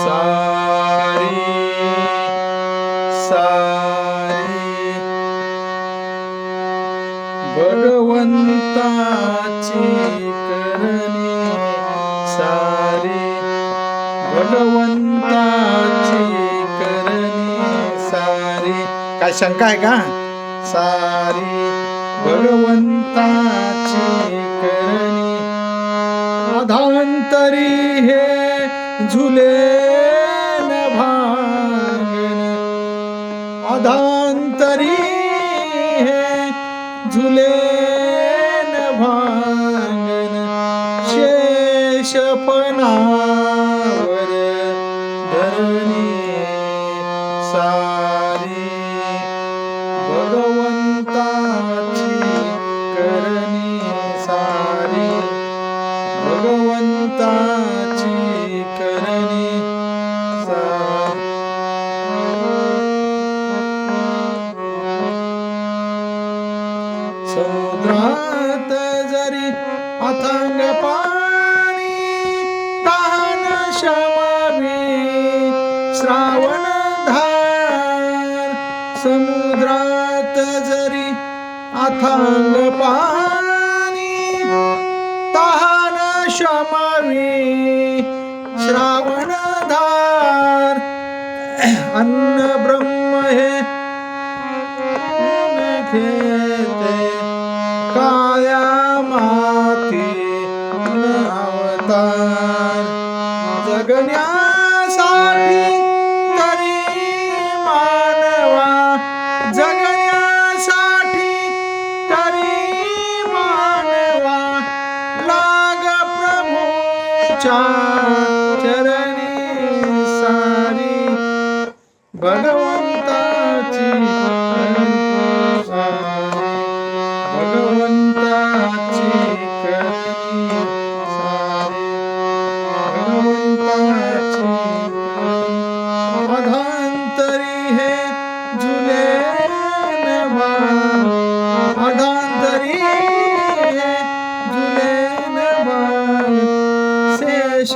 सारी सारी भगवंताची करणी सारी भगवंताची करणी सारी. काय शंका आहे का? सारी भगवंताची करणी अधांतरी हे झुले न भांगन अधांतरी हे झुले न भांगन शेषपणावर धरणी सारी भगवंताची करणी सारी भगवंताची करणी सारी. समुद्रात जरी अथांग पाणी तहान शमावी श्रावण धार समुद्रात जरी अथांग पाणी तहान शमावी श्रावण धार अन्न ब्रह्म हे घेते काया माती अवतार जगण्यासाठी तरी मानवा जगण्यासाठी तरी मानवा लाग प्रभूच्या चरणी सारी भगवंताची भगवंताची करणी सारी भगवंताची अधांतरी हे झुले न भांग अधांतरी हे झुले न भांग शेष